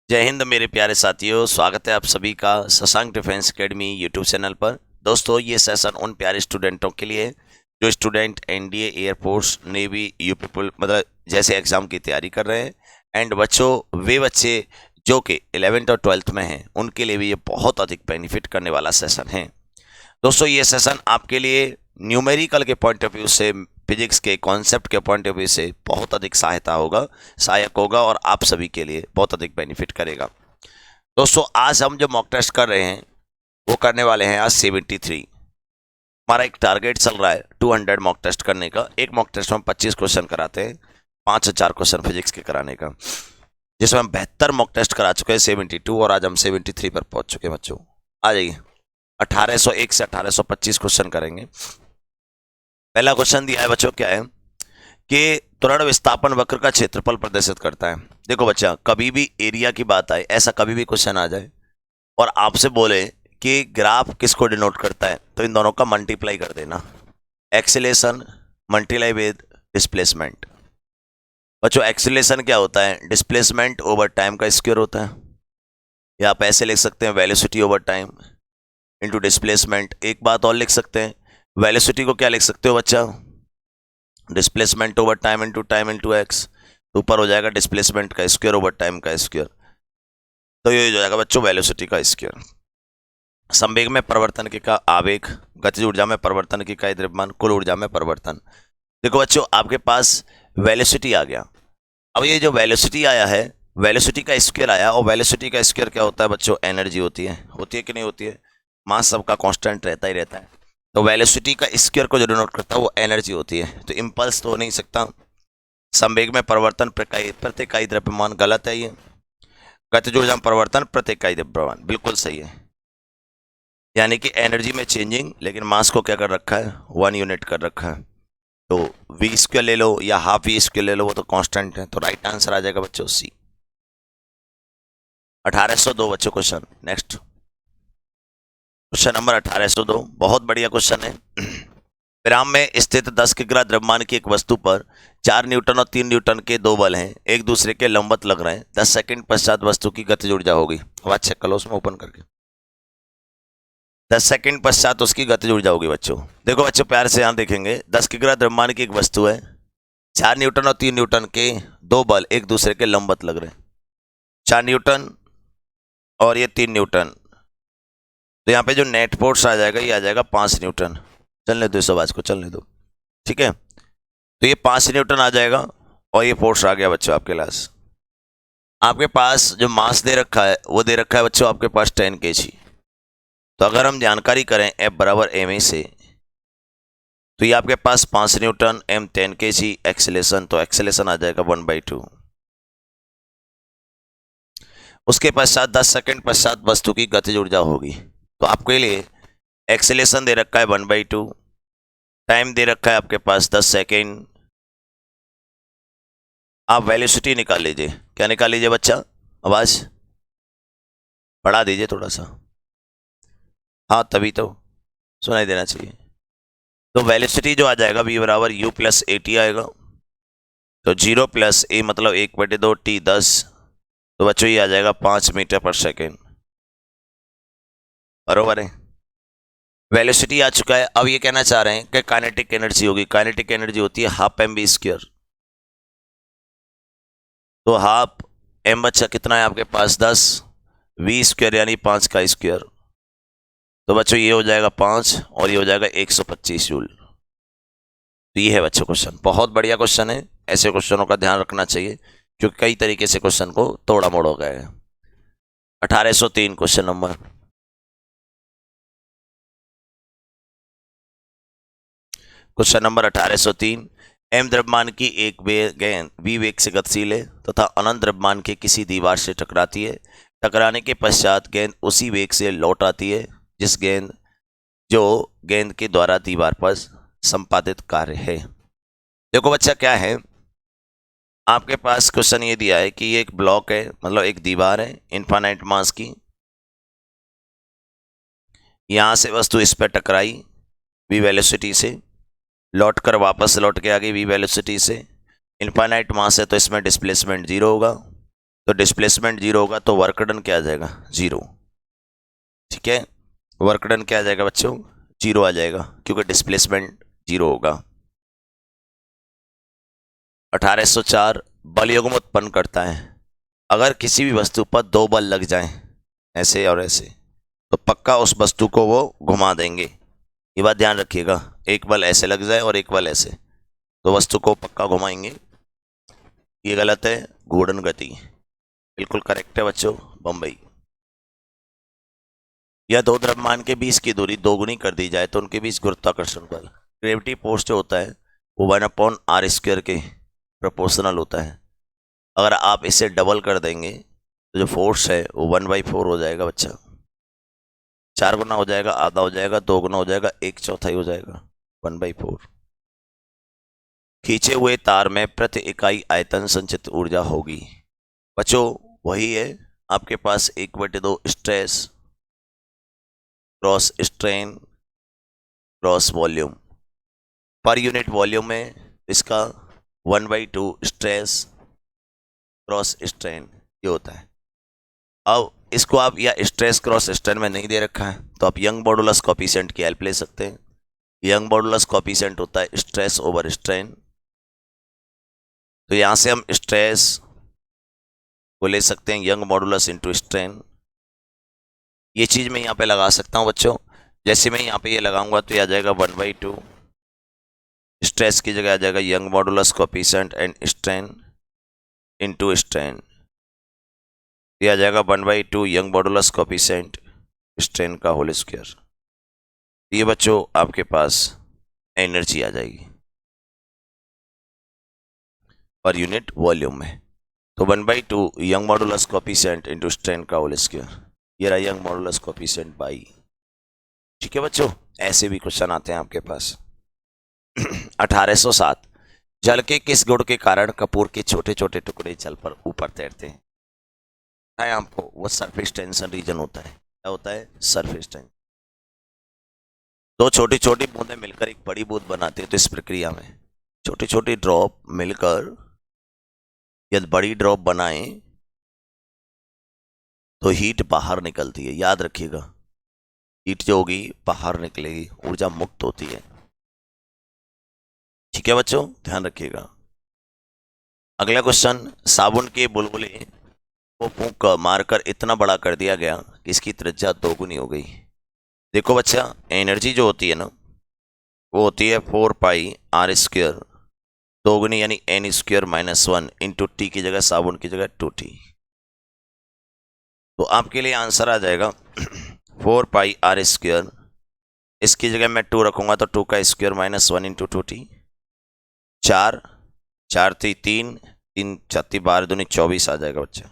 जय हिंद मेरे प्यारे साथियों, स्वागत है आप सभी का Shashank Defence academy YouTube channel पर। दोस्तों, ये सेशन उन प्यारे स्टूडेंटों के लिए जो student NDA, air force, navy, UP मतलब जैसे एग्जाम की तैयारी कर रहे हैं। एंड वे बच्चे जो कि 11th और 12th में हैं, उनके लिए भी ये बहुत अधिक बेनिफिट करने वाला सेशन है। दोस्तों, ये सेशन आपके लिए न्यूमेरिकल के पॉइंट ऑफ व्यू से, फिजिक्स के कॉन्सेप्ट के पॉइंट ऑफ व्यू से बहुत अधिक सहायक होगा और आप सभी के लिए बहुत अधिक बेनिफिट करेगा। दोस्तों, आज हम जो मॉक टेस्ट कर रहे हैं वो करने वाले हैं आज 73। हमारा एक टारगेट चल रहा है 200 मॉक टेस्ट करने का। एक मॉक टेस्ट में 25 क्वेश्चन कराते हैं, 5000 क्वेश्चन फिजिक्स के कराने का, जिसमें हम 72 मॉक टेस्ट करा चुके हैं 72, और आज हम 73 पर पहुंच चुके हैं बच्चों। आ जाइए, 1801 से 1825 क्वेश्चन करेंगे। पहला क्वेश्चन दिया है बच्चों, क्या है कि त्वरण विस्थापन वक्र का क्षेत्रफल प्रदर्शित करता है। देखो बच्चा, कभी भी एरिया की बात आए, ऐसा कभी भी क्वेश्चन आ जाए और आपसे बोले कि ग्राफ किसको डिनोट करता है, तो इन दोनों का मल्टीप्लाई कर देना। Acceleration multiply with displacement. बच्चों, एक्सेलेरेशन क्या होता है? डिस्प्लेसमेंट ओवर टाइम का स्क्वायर होता है, या आप ऐसे लिख सकते हैं velocity over time into displacement. एक बात और लिख सकते हैं, वेलोसिटी को क्या लिख सकते हो बच्चा? Displacement over time into x. ऊपर हो जाएगा डिस्प्लेसमेंट का स्क्वायर ओवर टाइम का स्क्वायर, तो ये हो जाएगा बच्चों वेलोसिटी का स्क्वायर। संवेग में परिवर्तन की का आवेग, गतिज ऊर्जा में परिवर्तन की इकाई द्रव्यमान, कुल ऊर्जा में परिवर्तन। देखो बच्चों, आपके पास वेलोसिटी आ गया। अब ये जो वेलोसिटी आया है, वेलोसिटी का स्क्वायर आया, और वेलोसिटी का स्क्वायर क्या होता है बच्चों? एनर्जी होती है कि नहीं होती है? मास सबका कांस्टेंट रहता ही रहता है, तो वेलोसिटी का स्क्वायर को जो डिनोट करता है वो एनर्जी होती है। तो इम्पल्स तो हो नहीं सकता। संवेग में परिवर्तन प्रति इकाई द्रव्यमान, गलत है ये। गतिज ऊर्जा में परिवर्तन प्रति इकाई द्रव्यमान, बिल्कुल सही है। यानी कि एनर्जी में चेंजिंग, लेकिन मास को क्या कर रखा है? 1 यूनिट कर रखा है। तो वी स्क्वायर ले लो या हाफ वी स्क्वायर ले लो, वो तो कांस्टेंट है। तो राइट आंसर आ जाएगा बच्चों सी। 1802 बच्चों क्वेश्चन। नेक्स्ट क्वेश्चन नंबर 1802, बहुत बढ़िया क्वेश्चन है। विराम में स्थित 10 किग्रा द्रव्यमान की एक वस्तु पर 4 न्यूटन और 3 न्यूटन के दो बल हैं, एक दूसरे के लंबवत लग रहे हैं। 10 सेकंड पश्चात वस्तु की गतिज ऊर्जा होगी। आवाज चेक कर लो उसमें ओपन करके। 10 सेकंड पश्चात उसकी गतिज ऊर्जा होगी बच्चों। देखो बच्चों, प्यार से यहां देखेंगे, 10 किग्रा द्रव्यमान की एक वस्तु है, 4 न्यूटन और 3 न्यूटन के दो बल एक दूसरे के लंबवत लग रहे हैं। 4 न्यूटन और ये 3 न्यूटन, तो यहाँ पे जो नेट फोर्स आ जाएगा, ये आ जाएगा 5 न्यूटन। चलने दो इस आवाज को, चलने दो, ठीक है। तो ये 5 न्यूटन आ जाएगा, और ये फोर्स आ गया बच्चों आपके पास। आपके पास जो मास दे रखा है वो दे रखा है बच्चों आपके पास 10 kg। तो अगर हम जानकारी करें F बराबर ma से, तो ये आपके पास 5 न्यूटन, m 10 kg, एक्सेलेरेशन, तो एक्सेलेरेशन आ जाएगा 1/2। उसके पश्चात 10 सेकंड पश्चात वस्तु की गतिज ऊर्जा होगी। तो आपके लिए एक्सेलेरेशन दे रखा है 1/2, टाइम दे रखा है आपके पास 10 सेकेंड। आप वेलोसिटी निकाल लीजिए। क्या निकाल लीजिए बच्चा? आवाज बढ़ा दीजिए थोड़ा सा, हाँ तभी तो सुनाई देना चाहिए। तो वेलोसिटी जो आ जाएगा v बराबर u प्लस ए टी आएगा। तो 0 प्लस ए मतलब 1/2 t 10, तो बच्चों ये आ जाएगा 5 मीटर पर सेकेंड। बरोबर है, वेलोसिटी आ चुका है। अब ये कहना चाह रहे हैं कि काइनेटिक एनर्जी होगी। काइनेटिक एनर्जी होती है हाफ एम बी स्क्वायर। तो हाफ एम बच्चा कितना है आपके पास? 10, वी स्क्वायर यानी 5 का स्क्वायर। तो बच्चों ये हो जाएगा 5 और ये हो जाएगा 125 जूल। तो ये है बच्चों क्वेश्चन, बहुत बढ़िया क्वेश्चन है। ऐसे क्वेश्चनों का ध्यान रखना चाहिए, क्योंकि कई तरीके से क्वेश्चन को तोड़ा मोड़ा गया है। 1803 question number. Question number 1803, M द्रव्यमान की एक गेंद वी वेग से गतिशील है तथा अनंत द्रव्यमान के किसी दीवार से टकराती है। टकराने के पश्चात गेंद उसी वेग से लौट आती है जिस गेंद के द्वारा दीवार पर संपादित कार्य है। देखो बच्चा, क्या है आपके पास क्वेश्चन ये दिया है कि ये एक ब्लॉक है, मतलब एक दीवार है इनफाइनाइट मास की। यहां से वस्तु इस पर टकराई वी वेलोसिटी से, लौट कर वापस लौट के आ गई वी वेलोसिटी से। इनफाइनाइट मास है तो इसमें डिस्प्लेसमेंट 0 होगा। तो डिस्प्लेसमेंट जीरो होगा तो वर्क डन क्या आ जाएगा, जीरो। ठीक है, वर्क डन क्या आ जाएगा बच्चों, जीरो आ जाएगा, क्योंकि डिस्प्लेसमेंट जीरो होगा। 1804 बल युग्म उत्पन्न करता है। अगर किसी भी वस्तु पर दो बल लग जाएं, ऐसे और ऐसे, तो पक्का उस वस्तु को वो घुमा देंगे। ये बात ध्यान रखिएगा, एक बल ऐसे लग जाए और एक बल ऐसे, तो वस्तु को पक्का घुमाएंगे। ये गलत है, घूर्णन गति। बिल्कुल करेक्ट है बच्चों, बम्बई। या दो द्रव्यमान के बीच की दूरी दोगुनी कर दी जाए तो उनके बीच गुरुत्वाकर्षण बल, ग्रेविटी फोर्स जो होता है वो 1/r² के प्रोपोर्शनल होता है। अगर आप इसे डबल कर देंगे तो जो फोर्स है वो 1/4 हो जाएगा बच्चा। 4 गुना हो जाएगा, आधा हो जाएगा, 2 गुना हो जाएगा, 1/4 हो जाएगा, 1/4। खींचे हुए तार में प्रति इकाई आयतन संचित ऊर्जा होगी। बच्चों वही है, आपके पास 1/2 stress cross strain cross volume, per unit volume में इसका 1/2 स्ट्रेस क्रॉस स्ट्रेन ये होता है। अब इसको आप या स्ट्रेस क्रॉस स्ट्रेन में नहीं दे रखा है तो आप यंग मॉडुलस कोएफिशिएंट की हेल्प ले सकते हैं। यंग मॉडुलस कोएफिशिएंट होता है स्ट्रेस ओवर स्ट्रेन, तो यहाँ से हम स्ट्रेस को ले सकते हैं यंग मॉडुलस इंटू स्ट्रेन। ये चीज़ मैं यहाँ पे लगा सकता हूँ बच्चों, जैसे मैं यहाँ पे ये लगाऊंगा तो ये आ जाएगा 1/2 स्ट्रेस की जगह आ जाएगा young modulus coefficient and strain into strain. ये आ जाएगा 1/2 यंग मॉडुलस कोएफिशिएंट स्ट्रेन का होल स्क्वायर। ये बच्चों आपके पास एनर्जी आ जाएगी पर यूनिट वॉल्यूम में। तो 1/2 young modulus coefficient into strain का होल स्क्वायर, ये रहा यंग मॉडुलस कोएफिशिएंट बाई। ठीक है बच्चों, ऐसे भी क्वेश्चन आते हैं आपके पास। 1807 जल के किस गुण के कारण कपूर के छोटे छोटे टुकड़े जल पर ऊपर तैरते हैं? आपको वो सरफेस टेंशन रीजन होता है। क्या होता है? Surface tension. दो छोटी छोटी बूंदें मिलकर एक बड़ी बूंद बनाती है, तो इस प्रक्रिया में छोटी छोटी ड्रॉप मिलकर यदि बड़ी ड्रॉप बनाए तो हीट बाहर निकलती है। याद रखिएगा, हीट जो होगी बाहर निकलेगी, ऊर्जा मुक्त होती है। ठीक है बच्चों, ध्यान रखिएगा। अगला क्वेश्चन, साबुन के बुलबुले को फूंक मारकर इतना बड़ा कर दिया गया कि इसकी त्रिज्या दोगुनी हो गई। देखो बच्चा, एनर्जी जो होती है ना वो होती है 4πr², दोगुनी यानी n² - 1 इंटू टी की जगह साबुन की जगह 2t। तो आपके लिए आंसर आ जाएगा 4πr², इसकी जगह मैं 2 रखूंगा तो 2 का स्क्वायर -1 इंटू 2t। 4 4 3 3 3 4 12 दूनी 24 आ जाएगा बच्चा,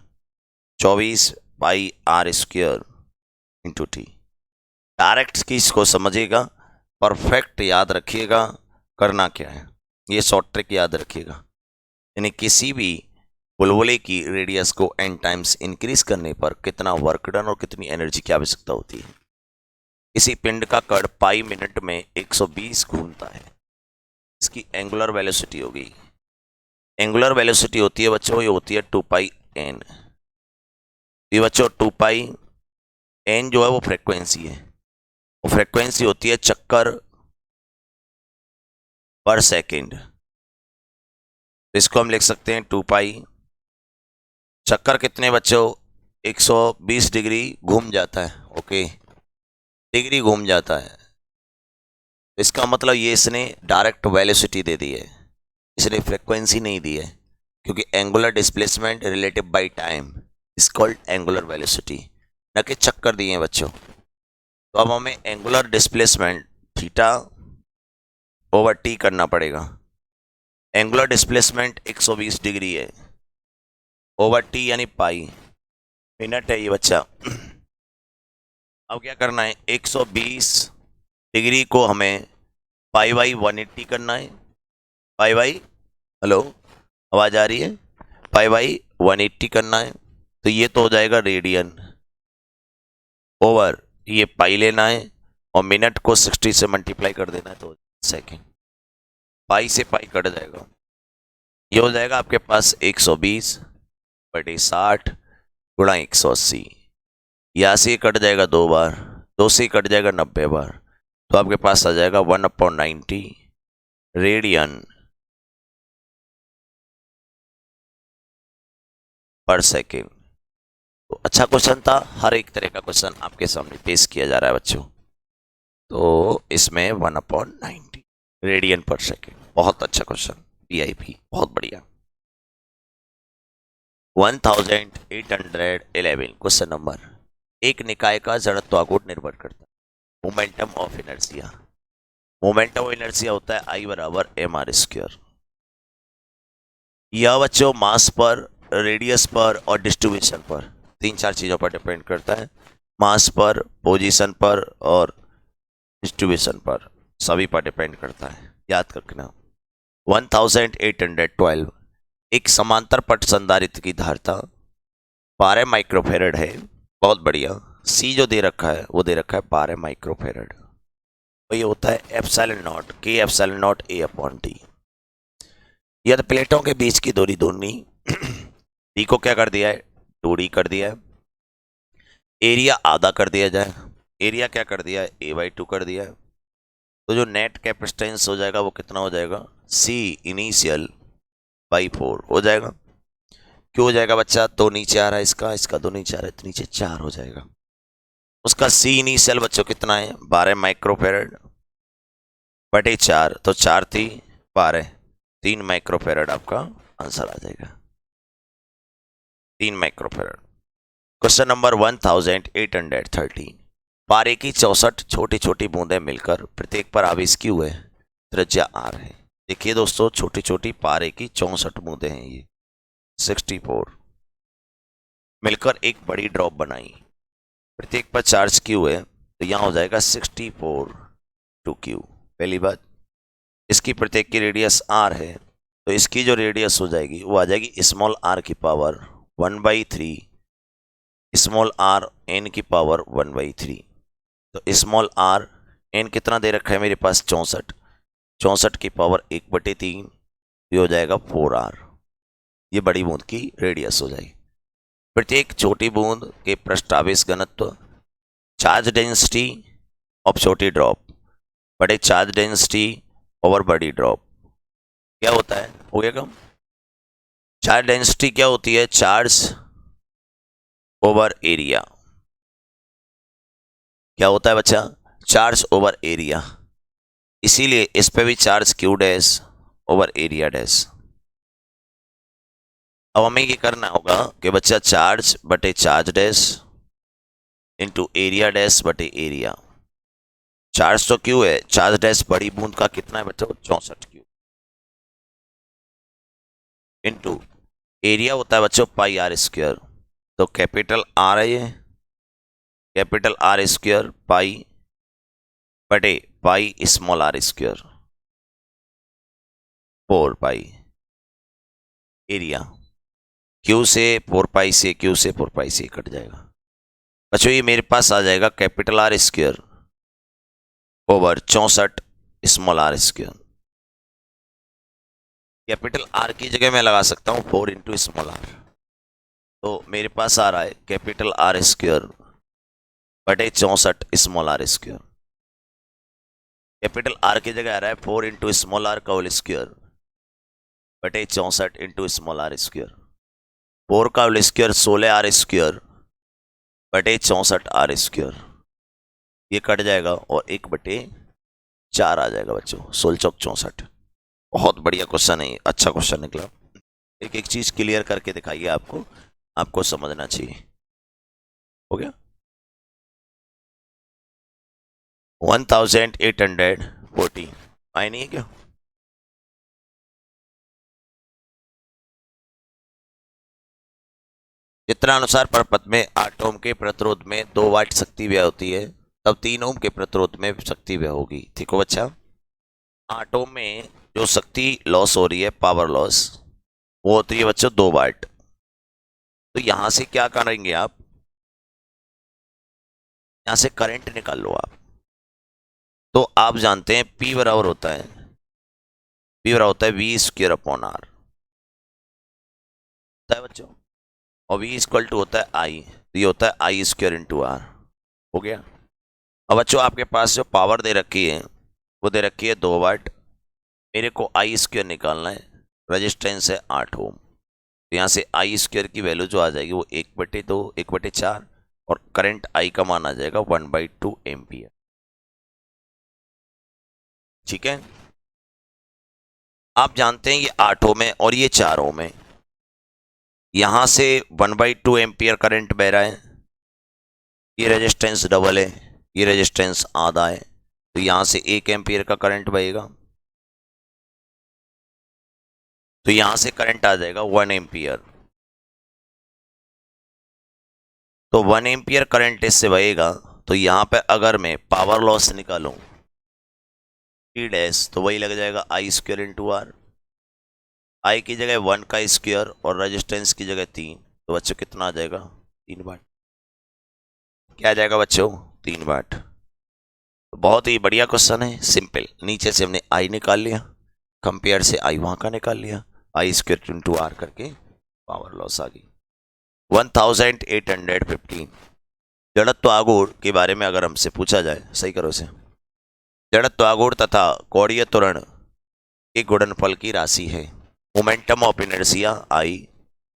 24πr² इंटू टी। डायरेक्ट की इसको समझिएगा, परफेक्ट याद रखिएगा करना क्या है, ये शॉर्ट ट्रिक याद रखिएगा। यानी किसी भी बुलबुले की रेडियस को n टाइम्स इंक्रीज करने पर कितना वर्क डन और कितनी एनर्जी की आवश्यकता होती है। किसी पिंड का कण पाई मिनट में 120 घूमता है, इसकी एंगुलर वेलोसिटी होगी। एंगुलर वेलोसिटी होती है बच्चों, ये होती है 2πn। ये बच्चों 2πn जो है वो फ्रेक्वेंसी है, वो फ्रेक्वेंसी होती है चक्कर पर सेकेंड। तो इसको हम लिख सकते हैं 2π, चक्कर कितने बच्चों 120 डिग्री घूम जाता है। ओके, डिग्री घूम जाता है, इसका मतलब ये इसने डायरेक्ट वेलोसिटी दे दी है, इसने फ्रीक्वेंसी नहीं दी है, क्योंकि angular displacement relative by time is called angular velocity, न कि चक्कर दिए हैं बच्चों। तो अब हमें angular displacement theta over T करना पड़ेगा। एंगुलर डिस्प्लेसमेंट 120 डिग्री है, ओवर टी यानी पाई मिनट है ये बच्चा। अब क्या करना है, 120 डिग्री को हमें π/180 करना है। π/, हेलो आवाज आ रही है? π/180 करना है, तो ये तो हो जाएगा रेडियन, ओवर ये पाई लेना है और मिनट को 60 से मल्टीप्लाई कर देना है तो सेकेंड। पाई से पाई कट जाएगा, ये हो जाएगा आपके पास 120 बटे 60 गुणा 180। यहाँ से कट जाएगा 2 बार, 2 से कट जाएगा 90 बार, तो आपके पास आ जाएगा 1/90 रेडियन पर सेकेंड। तो अच्छा क्वेश्चन था, हर एक तरह का क्वेश्चन आपके सामने पेश किया जा रहा है बच्चों। तो इसमें 1/90 रेडियन पर सेकेंड, बहुत अच्छा क्वेश्चन, पीआईपी बहुत बढ़िया। 1811 क्वेश्चन नंबर, एक निकाय का जड़त्वाघूर्ण निर्भर करता है momentum of inertia. Momentum of inertia होता है I बराबर mr²। यह बच्चों मास पर, रेडियस पर और डिस्ट्रीब्यूशन पर, 3-4 चीजों पर डिपेंड करता है। मास पर, पोजीशन पर और डिस्ट्रीब्यूशन पर, सभी पर डिपेंड करता है, याद रखना। 1812 एक समांतर पट संधारित्र की धारिता 12 माइक्रोफेरेड है, बहुत बढ़िया। सी जो दे रखा है वो दे रखा है 12 माइक्रोफेरेड, तो ये होता है epsilon not K epsilon not A/T। यह तो प्लेटों के बीच की दूरी ढूंढनी। डी को क्या कर दिया है, 2D कर दिया है। एरिया आधा कर दिया जाए, एरिया क्या कर दिया है, A/2 कर दिया है। तो जो नेट कैपेसिटेंस हो जाएगा वो कितना हो जाएगा, C इनिशियल बाई 4 हो जाएगा। क्यों हो जाएगा बच्चा, 2 नीचे आ रहा है, इसका 2 नीचे आ रहा है, तो नीचे 4 हो जाएगा। उसका C इनिशियल बच्चों कितना है, 12 माइक्रोफेरेड बटे 4, तो 4 थी 12, 3 माइक्रोफेरेड आपका आंसर आ जाएगा, 3 माइक्रोफेरेड। क्वेश्चन नंबर 1813, पारे की 64 छोटी छोटी बूंदें मिलकर प्रत्येक पर आवेश क्यू है, त्रिज्या R है। देखिए दोस्तों, छोटी छोटी पारे की 64 बूंदें हैं, ये 64 मिलकर एक बड़ी ड्रॉप बनाई, प्रत्येक पर चार्ज क्यू है, तो यहां हो जाएगा 64 टू क्यू। पहली बात, इसकी प्रत्येक की रेडियस R है, तो इसकी जो रेडियस हो जाएगी वो आ जाएगी स्मॉल r की पावर 1/3 स्मॉल r n की पावर 1/3। तो स्मॉल r n कितना दे रखा है मेरे पास, 64, 64 की पावर 1/3, ये हो जाएगा 4r। ये बड़ी बूंद की रेडियस हो जाएगी। प्रत्येक छोटी बूंद के पृष्ठावेश घनत्व, चार्ज डेंसिटी ऑफ छोटी ड्रॉप बड़े चार्ज डेंसिटी ओवर बड़ी ड्रॉप, क्या होता है, हो गया कम। चार्ज डेंसिटी क्या होती है, चार्ज ओवर एरिया। क्या होता है बच्चा, चार्ज ओवर एरिया, इसीलिए इस पे भी charge Q dash over area dash. अब हमें ये करना होगा कि बच्चा चार्ज बटे charge dash into area dash बटे एरिया। चार्ज तो क्यू है, चार्ज डैश बड़ी बूंद का कितना है बच्चों, 64 क्यू, इंटू एरिया होता है बच्चों πr²। तो कैपिटल R है ये, कैपिटल R² पाई बटे पाई स्मॉल r², 4 पाई एरिया, क्यू से 4 पाई से, क्यू से 4 पाई से कट जाएगा बच्चों। ये मेरे पास आ जाएगा capital R² over 64 small r²। Capital R की जगह मैं लगा सकता हूँ 4 इंटू स्मॉल r, तो मेरे पास आ रहा है कैपिटल R² बटे 64 स्मॉल r²। कैपिटल R की जगह आ रहा है 4 इंटू स्मॉल r का होल स्क्वायर बटे 64 इंटू स्मॉल r²। 4 का होल स्क्वायर 16r² बटे 64 r², ये कट जाएगा और 1/4 आ जाएगा बच्चों, 16 चौक 64। बहुत बढ़िया क्वेश्चन है, अच्छा क्वेश्चन निकला। एक एक चीज क्लियर करके दिखाइए, आपको समझना चाहिए। हो गया 1814 आए नहीं है क्या, चित्रानुसार परपथ में 8 ओम के प्रतिरोध में 2 वाट शक्ति व्यय होती है, तब 3 ओम के प्रतिरोध में शक्ति व्यय होगी। ठीक हो बच्चा, 8 ओम में जो शक्ति लॉस हो रही है, पावर लॉस, वो होती है बच्चों 2 वाट। तो यहां से क्या करेंगे आप, यहां से करंट निकाल लो आप। तो आप जानते हैं P बराबर होता है, V/R होता है बच्चों। और v इक्वल टू होता है आई, तो ये होता है आई स्क्वायर इंटू आर। हो गया। अब बच्चों आपके पास जो पावर दे रखी है वो दे रखी है 2 वाट, मेरे को आई स्क्वायर निकालना है, रेजिस्टेंस है 8 ओम। तो यहाँ से आई स्क्वायर की वैल्यू जो आ जाएगी वो 1/2 1/4, और करंट आई का मान आ जाएगा 1/2 एम्पियर। ठीक है, आप जानते हैं ये 8 ओम है और ये 4 ओम है, यहां से 1/2 एम्पियर करंट बह रहा है, ये रेजिस्टेंस डबल है, ये रेजिस्टेंस आधा है, तो यहां से 1 एम्पियर का करंट बहेगा, तो यहां से करंट आ जाएगा 1 एम्पियर। तो 1 एम्पियर करंट इससे बहेगा, तो यहां पे अगर मैं पावर लॉस निकालूं टी डैश, तो वही लग जाएगा आई स्क्वायर इंटू आर। आई की जगह 1 का स्क्वायर और रेजिस्टेंस की जगह 3, तो बच्चों कितना आ जाएगा 3 वाट। क्या आ जाएगा बच्चों 3 वाट। तो बहुत ही बढ़िया क्वेश्चन है, सिंपल। नीचे से हमने आई निकाल लिया, कंपेयर से आई वहां का निकाल लिया, आई स्क्वायर इंटू आर करके पावर लॉस आ गई 1815। जड़त्व आघूर्ण के बारे में अगर हमसे पूछा जाए, सही करो इसे, जड़त्व आघूर्ण तथा कोणीय त्वरण के गुणनफल की राशि है। Momentum of inertia I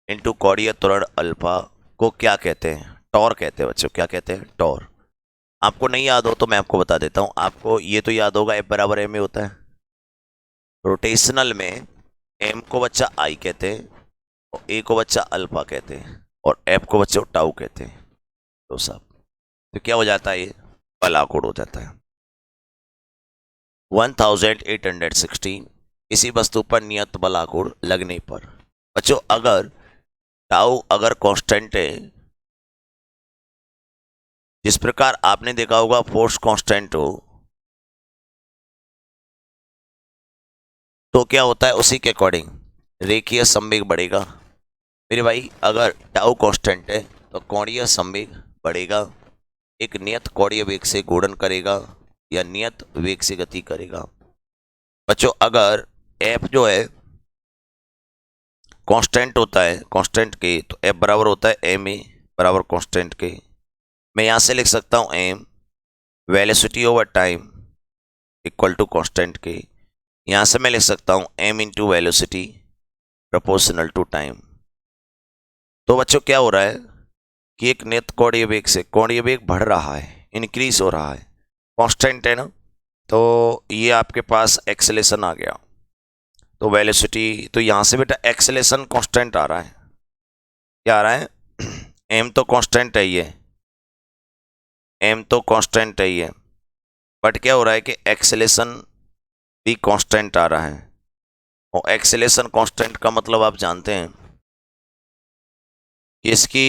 into कोणीय त्वरण अल्फा को क्या कहते हैं, टॉर कहते हैं बच्चों। क्या कहते हैं, टॉर। आपको नहीं याद हो तो मैं आपको बता देता हूं, आपको ये तो याद होगा F बराबर एम में होता है। रोटेशनल में एम को बच्चा आई कहते हैं, और ए को बच्चा अल्फा कहते हैं, और एफ को बच्चों टाउ कहते हैं। तो सब तो क्या हो जाता है, ये बलाकोड हो जाता है। 1816 किसी वस्तु पर नियत बलाकोड लगने पर बच्चों, अगर टाउ अगर कांस्टेंट है, जिस प्रकार आपने देखा होगा फोर्स कांस्टेंट हो तो क्या होता है, उसी के अकॉर्डिंग रेखीय संवेग बढ़ेगा। मेरे भाई अगर टाउ कांस्टेंट है तो कोणीय संवेग बढ़ेगा, एक नियत कोणीय वेग से गुणन करेगा या नियत वेग से गति करेगा। बच्चों अगर एफ जो है कांस्टेंट होता है कांस्टेंट के, तो एफ बराबर होता है एम ए बराबर कांस्टेंट के। मैं यहां से लिख सकता हूं M velocity over time equal to constant के, यहां से मैं लिख सकता हूं M into velocity proportional to time. तो बच्चों क्या हो रहा है कि एक नियत कोणीय वेग से कोणीय वेग बढ़ रहा है, इंक्रीज हो रहा है, कांस्टेंट है ना, तो ये आपके पास एक्सेलेरेशन आ गया। तो वेलोसिटी, तो यहां से बेटा एक्सेलेरेशन कांस्टेंट आ रहा है। क्या आ रहा है एम तो कांस्टेंट है, ये एम तो कांस्टेंट है ये, बट क्या हो रहा है कि एक्सेलेरेशन भी कांस्टेंट आ रहा है। और एक्सेलेरेशन कांस्टेंट का मतलब आप जानते हैं कि इसकी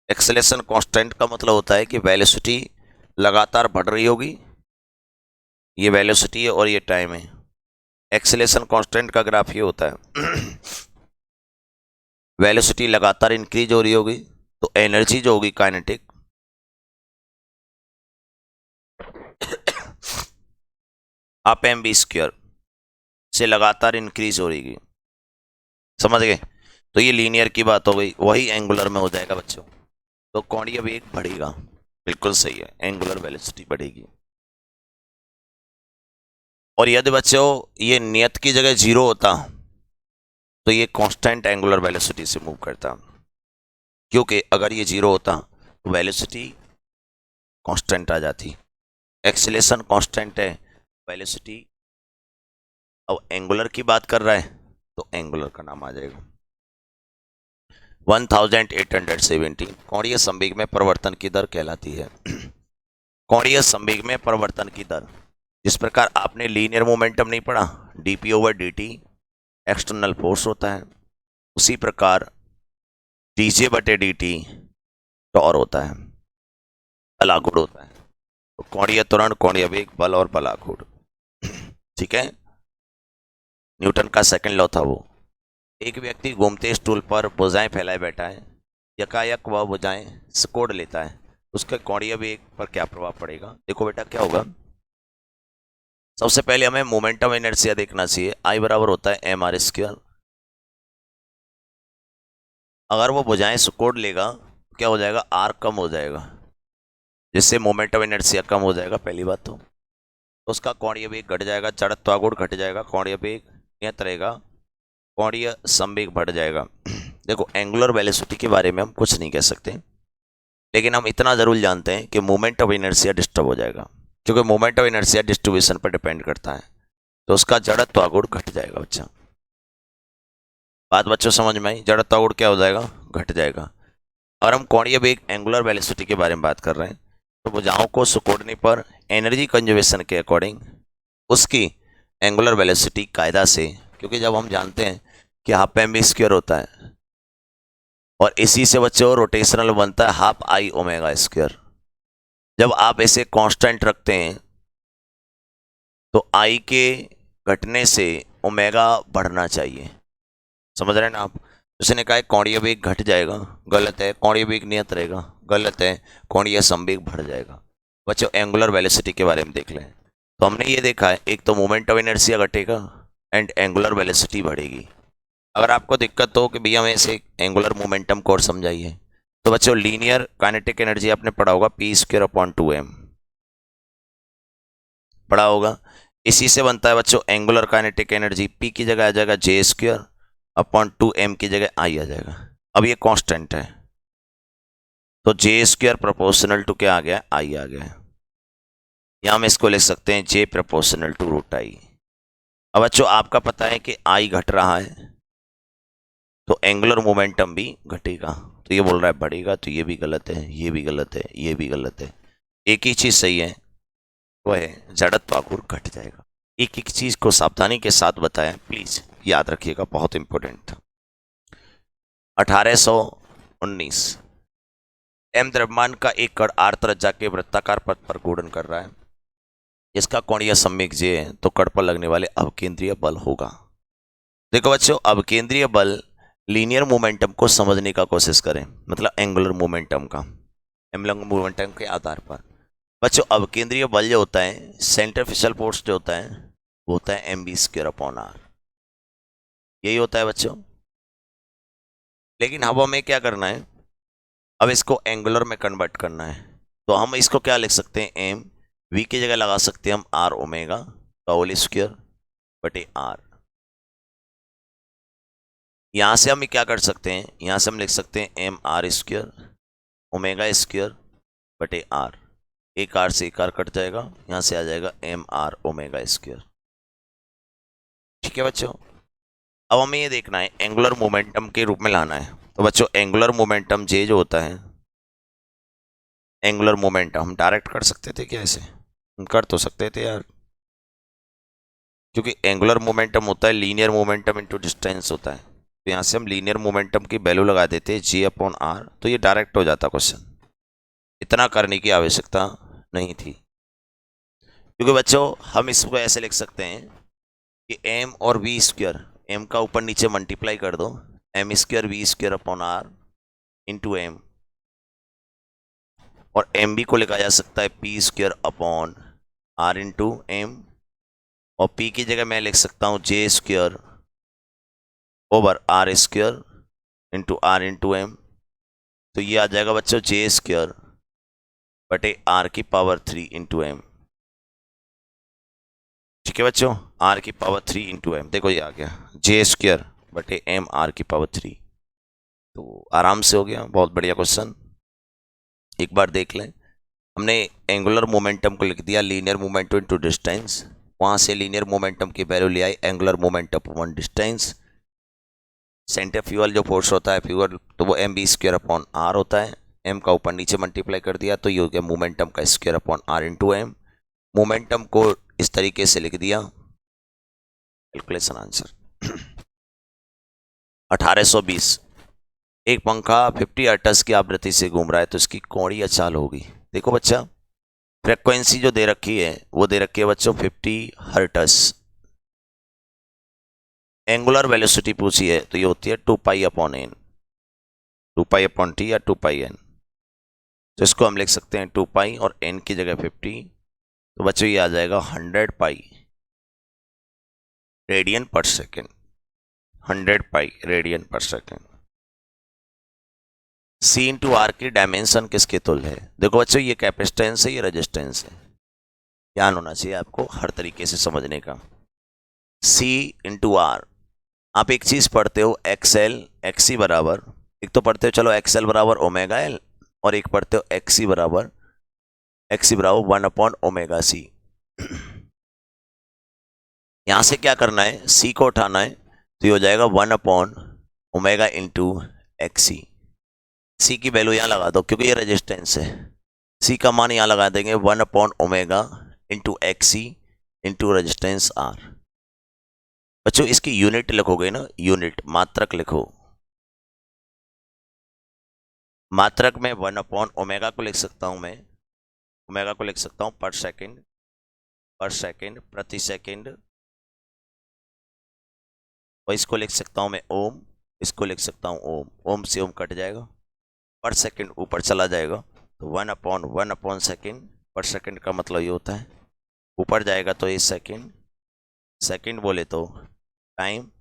एक्सेलेरेशन कांस्टेंट का मतलब होता है कि वेलोसिटी लगातार बढ़ रही होगी, ये वेलोसिटी है और ये टाइम है। एक्सेलेरेशन कांस्टेंट का ग्राफ ये होता है वेलोसिटी लगातार इंक्रीज हो रही होगी, तो एनर्जी जो होगी काइनेटिक आप एम बी स्क्वायर से लगातार इंक्रीज हो रही, समझ गए। तो ये लीनियर की बात हो गई, वही एंगुलर में हो जाएगा बच्चों। तो कोणीय वेग बढ़ेगा, बिल्कुल सही है, एंगुलर वेलोसिटी बढ़ेगी। और यदि बच्चों ये नियत की जगह 0 होता तो ये कांस्टेंट एंगुलर वेलोसिटी से मूव करता, क्योंकि अगर ये 0 होता तो वेलोसिटी कांस्टेंट आ जाती। एक्सेलेरेशन कांस्टेंट है, वेलोसिटी अब एंगुलर की बात कर रहा है तो एंगुलर का नाम आ जाएगा। 1817 कोणीय संवेग में परिवर्तन की दर कहलाती है। कोणीय संवेग में परिवर्तन की दर, जिस प्रकार आपने लीनियर मोमेंटम नहीं पढ़ा, DP over D external force होता है, उसी प्रकार डीजे बटे डी टॉर होता है, बलाघूर्ण होता है। तो कोणीय त्वरण, कोणीय वेग, बल और बलाघूर्ण, ठीक है। न्यूटन का सेकंड लॉ था वो। एक व्यक्ति घूमते स्टूल पर भुजाएं फैलाए बैठा है, यकायक वह भुजाएं सिकोड़ लेता है, उसके कोणीय वेग पर क्या प्रभाव पड़ेगा। देखो बेटा क्या होगा, सबसे पहले हमें मोमेंटम इनर्शिया देखना चाहिए। आई बराबर होता है एम आर स्क्वायर, अगर वो भुजाएं सिकोड़ लेगा तो क्या हो जाएगा, आर कम हो जाएगा, जिससे मोमेंट ऑफ इनर्शिया कम हो जाएगा पहली बात तो उसका कोणीय वेग घट जाएगा, जड़त्वागुण घट जाएगा, कोणीय वेग नियत रहेगा, कोणीय संवेग बढ़ जाएगा। देखो एंगुलर वेलोसिटी के बारे में हम कुछ नहीं कह सकते, लेकिन हम इतना जरूर जानते हैं कि मोमेंट ऑफ इनर्शिया डिस्टर्ब हो जाएगा, क्योंकि मोमेंट ऑफ इनर्शिया डिस्ट्रीब्यूशन पर डिपेंड करता है, तो उसका जड़त्वागुण घट जाएगा बच्चा। बात बच्चों समझ में आई, जड़त्वागुण क्या हो जाएगा, घट जाएगा। और हम कोणीय वेग एंगुलर वेलोसिटी के बारे में बात कर रहे हैं, तो भुजाओं को सिकोड़ने पर एनर्जी कंजर्वेशन के अकॉर्डिंग उसकी एंगुलर वेलोसिटी कायदा से, क्योंकि जब हम जानते हैं कि हाफ एम बी स्क्वायर होता है और इसी से बच्चों रोटेशनल बनता है हाफ आई ओमेगा स्क्वायर, जब आप इसे कांस्टेंट रखते हैं तो आई के घटने से ओमेगा बढ़ना चाहिए, समझ रहे हैं ना आप। उसने कहा है कोणीय वेग घट जाएगा, गलत है, कोणीय वेग नियत रहेगा, गलत है, कोणीय संवेग बढ़ जाएगा। बच्चों एंगुलर वेलोसिटी के बारे में देख लें, तो हमने ये देखा है एक तो मोमेंट ऑफ इनर्शिया घटेगा एंड एंगुलर वेलोसिटी बढ़ेगी। अगर आपको दिक्कत हो कि भैया मैं इसे एंगुलर मोमेंटम को और समझाइए, तो बच्चों लीनियर काइनेटिक एनर्जी आपने पढ़ा होगा पी स्क्वायर अपॉन 2m पढ़ा होगा। इसी से बनता है बच्चों एंगुलर काइनेटिक एनर्जी, पी की जगह आ जाएगा जे स्क्वायर अपॉन 2m की जगह आई आ जाएगा। अब ये कांस्टेंट है तो जे स्क्वायर प्रोपोर्शनल टू क्या आ गया, आई आ गया। यहां हम इसको लिख सकते हैं जे प्रोपोर्शनल टू रूट आई। अब बच्चों आपका पता है कि आई घट रहा है तो एंगुलर मोमेंटम भी घटेगा, तो ये बोल रहा है बढ़ेगा, तो ये भी गलत है, ये भी गलत है, ये भी गलत है। एक ही चीज सही है, वो है जड़त्वागुण घट जाएगा। एक एक चीज को सावधानी के साथ बताया, प्लीज याद रखिएगा, बहुत इंपॉर्टेंट था। 1819 एम द्रव्यमान का एक कण आर त्रिज्या के वृत्ताकार पथ पर घूर्णन कर रहा है, इसका कोणीय संवेग जे है, तो कण पर लगने वाले अवकेंद्रीय बल होगा। देखो बच्चों अवकेंद्रीय बल लीनियर मोमेंटम को समझने का कोशिश करें, मतलब एंगुलर मोमेंटम का, एंगुलर मोमेंटम के आधार पर। बच्चों अवकेंद्रीय बल जो होता है, सेंट्रीफ्यूगल फोर्स जो होता है, वो होता है M B square upon R, यही होता है बच्चों। लेकिन अब हमें क्या करना है, अब इसको एंगुलर में कन्वर्ट करना है, तो हम इसको क्या लिख सकते हैं, एम वी की जगह लगा सकते हैं हम आर ओमेगा का होल स्क्वायर बटे आर। यहां से हम क्या कर सकते हैं, यहां से हम लिख सकते हैं M R square omega square बटे आर, एक आर से एक आर कट जाएगा, यहां से आ जाएगा एम आर ओमेगा स्क्वायर। ठीक है बच्चों, अब हमें ये देखना है एंगुलर मोमेंटम के रूप में लाना है, तो बच्चों एंगुलर मोमेंटम जे जो होता है, एंगुलर मोमेंटम हम डायरेक्ट कर सकते थे क्या, ऐसे हम कर तो सकते थे यार, क्योंकि एंगुलर मोमेंटम होता है लीनियर मोमेंटम इनटू डिस्टेंस होता है, तो यहाँ से हम लीनियर मोमेंटम की वैल्यू लगा देते जे अपॉन आर, तो ये डायरेक्ट हो जाता क्वेश्चन, इतना करने की आवश्यकता नहीं थी। क्योंकि बच्चों हम इसको ऐसे लिख सकते हैं कि एम और वी स्क्वायर, एम का ऊपर नीचे मल्टीप्लाई कर दो, M square V square upon R into M, और एम बी को लिखा जा सकता है P square upon R into M, और पी की जगह मैं लिख सकता हूँ J square over R square into R into M, तो ये आ जाएगा बच्चों जे स्क्वायर बटे आर की पावर 3 इंटू एम। ठीक है बच्चों, आर की पावर 3 इंटू एम, देखो ये आ गया जे स्क्वायर बटे एम आर की पावर 3, तो आराम से हो गया, बहुत बढ़िया क्वेश्चन। एक बार देख लें, हमने एंगुलर मोमेंटम को लिख दिया लीनियर मोमेंटम इनटू डिस्टेंस, वहां से लीनियर मोमेंटम की वैल्यू ले आई angular momentum upon distance, centrifugal जो फोर्स होता है फ्यूगल, तो वो M B square upon R होता है, एम का ऊपर नीचे मल्टीप्लाई कर दिया तो ये हो गया मोमेंटम का square upon R into M. Momentum को इस तरीके से लिख दिया, कैलकुलेशन आंसर 1820 एक पंखा 50 हर्ट्ज की आवृत्ति से घूम रहा है, तो इसकी कोणीय चाल होगी। देखो बच्चा फ्रीक्वेंसी जो दे रखी है वो दे रखी है बच्चों 50 हर्ट्ज, एंगुलर वेलोसिटी पूछी है तो ये होती है 2 pi upon N, 2 pi upon T या 2 पाई एन, तो इसको हम लिख सकते हैं 2 पाई और एन की जगह 50, तो बच्चों ये आ जाएगा 100 पाई रेडियन पर सेकेंड, 100 पाई रेडियन पर सेकेंड। सी इंटू आर की डायमेंशन किसके तुल्य है? देखो बच्चों, ये कैपेसिटेंस है, ये रेजिस्टेंस है। ध्यान होना चाहिए आपको हर तरीके से समझने का। सी इंटू आर, आप एक चीज पढ़ते हो एक्सएल एक्सी बराबर, एक तो पढ़ते हो चलो एक्सएल बराबर ओमेगा एल, और एक पढ़ते हो एक्सी बराबर 1/ओमेगा सी। यहां से क्या करना है, सी को उठाना है, तो ये हो जाएगा 1/ओमेगा इंटू एक्सी। सी की वैल्यू यहां लगा दो क्योंकि ये रेजिस्टेंस है। सी का मान यहां लगा देंगे 1/ओमेगा into XC into resistance R. बच्चों इसकी यूनिट लिखोगे ना, यूनिट मात्रक लिखो। मात्रक में 1/ओमेगा को लिख सकता हूं मैं, ओमेगा को लिख सकता हूं पर सेकंड, प्रति सेकंड, और इसको लिख सकता हूं मैं ओम, इसको लिख सकता हूं ओम, ओम से ओम कट जाएगा, पर सेकंड ऊपर चला जाएगा, तो 1/1 सेकंड, पर सेकंड का मतलब ये होता है ऊपर जाएगा तो ये सेकंड, सेकंड बोले तो टाइम,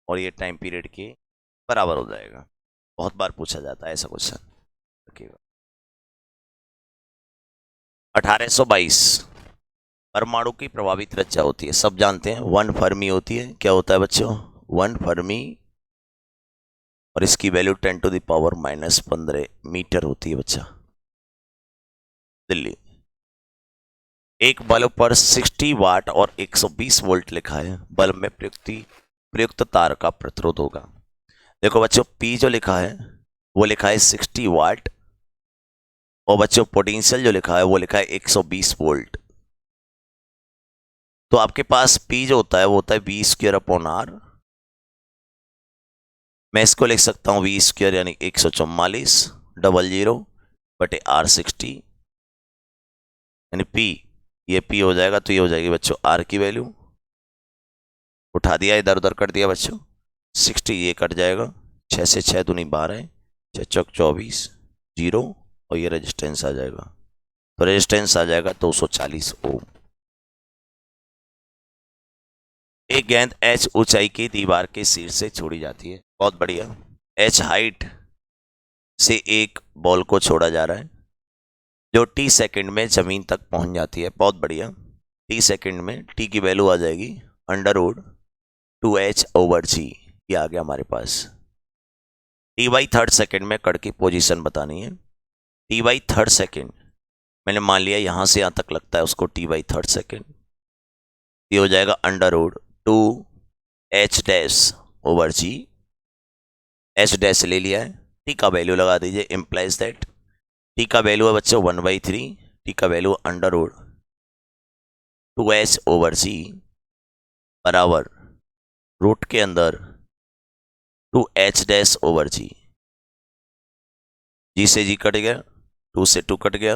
और ये टाइम पीरियड के बराबर हो जाएगा। बहुत बार पूछा जाता है ऐसा क्वेश्चन। रखिएगा 1822, परमाणु की प्रभावित त्रिज्या होती है, सब जानते हैं 1 फर्मी होती है। क्या होता है बच्चों, 1 फर्मी, और इसकी वैल्यू 10⁻⁻15 मीटर होती है बच्चा। दिल्ली। एक बल्ब पर 60 वाट और 120 वोल्ट लिखा है, बल्ब में प्रयुक्त तार का प्रतिरोध होगा। देखो बच्चों, P जो लिखा है वो लिखा है 60 वाट, और बच्चों पोटेंशियल जो लिखा है वो लिखा है 120 वोल्ट। तो आपके पास P जो होता है वो होता है V²/R। मैं इसको लिख सकता हूँ V² यानी 144/00/R60, यानी P, ये P हो जाएगा तो ये हो जाएगी बच्चों R की वैल्यू। उठा दिया, इधर उधर कर दिया बच्चों, 60 ये कट जाएगा, 6 से 6 दूनी 12, 6 चौक 24, 0, और ये रेजिस्टेंस आ जाएगा, तो रेजिस्टेंस आ जाएगा 240 ओम। एक गेंद H ऊंचाई की दीवार के सिर से छोड़ी जाती है, बहुत बढ़िया। H हाइट से एक बॉल को छोड़ा जा रहा है जो T सेकंड में जमीन तक पहुंच जाती है, बहुत बढ़िया। T सेकंड में T की वैल्यू आ जाएगी √2H/g, ये आ गया हमारे पास। T/3 सेकंड में कण की पोजीशन बतानी है। T/3 सेकंड मैंने मान लिया यहां से यहां तक लगता है उसको T/3 सेकंड, ये हो जाएगा √2H'/g। H' ले लिया है, T का वैल्यू लगा दीजिए, इंप्लाइज दैट T का वैल्यू है बच्चों 1/3, T का वैल्यू √2H/g बराबर रूट के अंदर 2H'/g। G से G कट गया, 2 से 2 कट गया।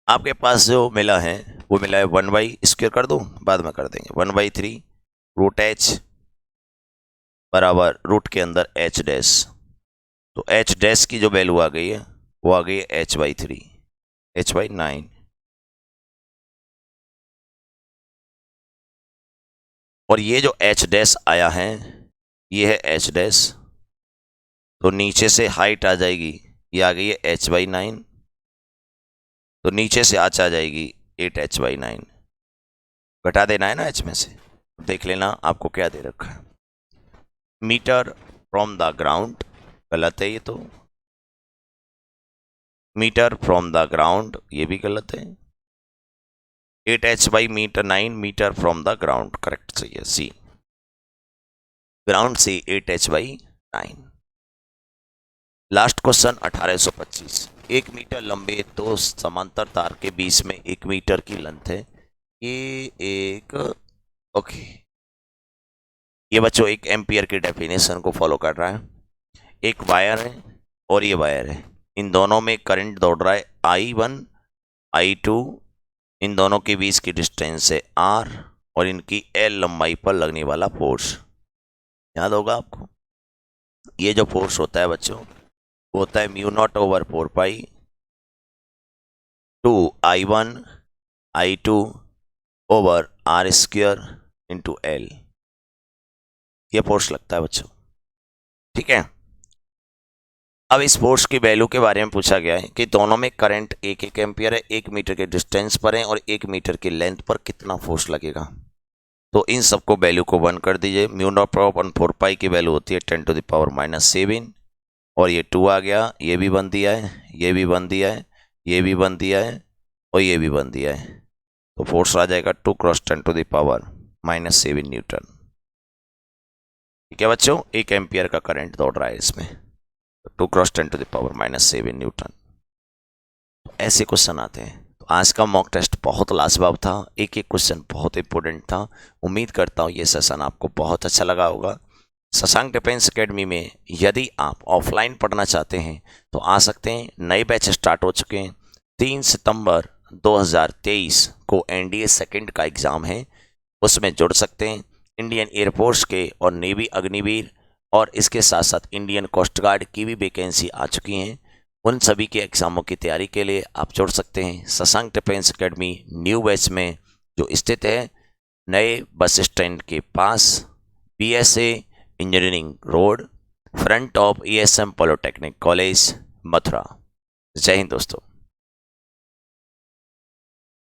आपके पास जो मिला है वो मिला है 1/² कर दूं, बाद में कर देंगे, 1/3 √H बराबर रूट के अंदर H', तो H' की जो वैल्यू आ गई है वो आ गई है H/3, H/9। और ये जो H' आया है ये है H', तो नीचे से हाइट आ जाएगी, ये आ गई है H/9, तो नीचे से आच आ जाएगी 8H/9, घटा देना है ना H में से, देख लेना आपको क्या दे रखा है। मीटर फ्रॉम द ग्राउंड, गलत है ये तो, मीटर फ्रॉम द ग्राउंड ये भी गलत है। 8H/9 metre from the ground correct सही है, सी, ग्राउंड से 8H/9। लास्ट क्वेश्चन 1825, 1 मीटर लंबे दो समांतर तार के बीच में 1 मीटर की लेंथ है, ये एक ओके, ये बच्चों एक एम्पियर की डेफिनेशन को फॉलो कर रहा है। एक वायर है और ये वायर है, इन दोनों में करंट दौड़ रहा है I1 I2, इन दोनों के बीच की डिस्टेंस है R, और इनकी L लंबाई पर लगने वाला फोर्स याद होगा आपको। ये जो फोर्स होता है बच्चों वो होता है μ0/4π 2 I1 I2 over R² into L, ये फोर्स लगता है बच्चों, ठीक है। अब इस फोर्स की वैल्यू के बारे में पूछा गया है कि दोनों में करंट 1 एम्पियर है, 1 मीटर के डिस्टेंस पर है और 1 मीटर की लेंथ पर कितना फोर्स लगेगा। तो इन सबको वैल्यू को 1 कर दीजिए। म्यू नॉट अपॉन 4 पाई की वैल्यू होती है 10⁻⁻7 और ये 2 आ गया, ये भी 1 दिया है, ये भी 1 दिया है, ये भी 1 दिया है और ये भी 1 दिया है। तो फोर्स आ जाएगा 2 क्रॉस 10⁻⁻7 न्यूटन। ठीक है बच्चों, 1 एम्पियर का करंट दौड़ रहा है इसमें, 2 क्रॉस 10⁻⁻7 न्यूटन। ऐसे क्वेश्चन आते हैं। तो आज का मॉक टेस्ट बहुत लाजवाब था, एक एक क्वेश्चन बहुत इंपॉर्टेंट था। उम्मीद करता हूँ ये सेशन आपको बहुत अच्छा लगा होगा। शशांक डिफेंस एकेडमी में यदि आप ऑफलाइन पढ़ना चाहते हैं तो आ सकते हैं। नए बैच स्टार्ट हो चुके हैं। 3 सितंबर 2023 को एनडीए सेकंड का एग्ज़ाम है, उसमें जुड़ सकते हैं। इंडियन एयरफोर्स के और नेवी अग्निवीर और इसके साथ साथ इंडियन कोस्ट गार्ड की भी वैकेंसी आ चुकी हैं। उन सभी के एग्ज़ामों की तैयारी के लिए आप जुड़ सकते हैं Shashank Defence Academy new batch में, जो स्थित है नए बस स्टैंड के पास, BSA engineering road, front of ESM polytechnic college, Mathura. जय हिंद दोस्तों।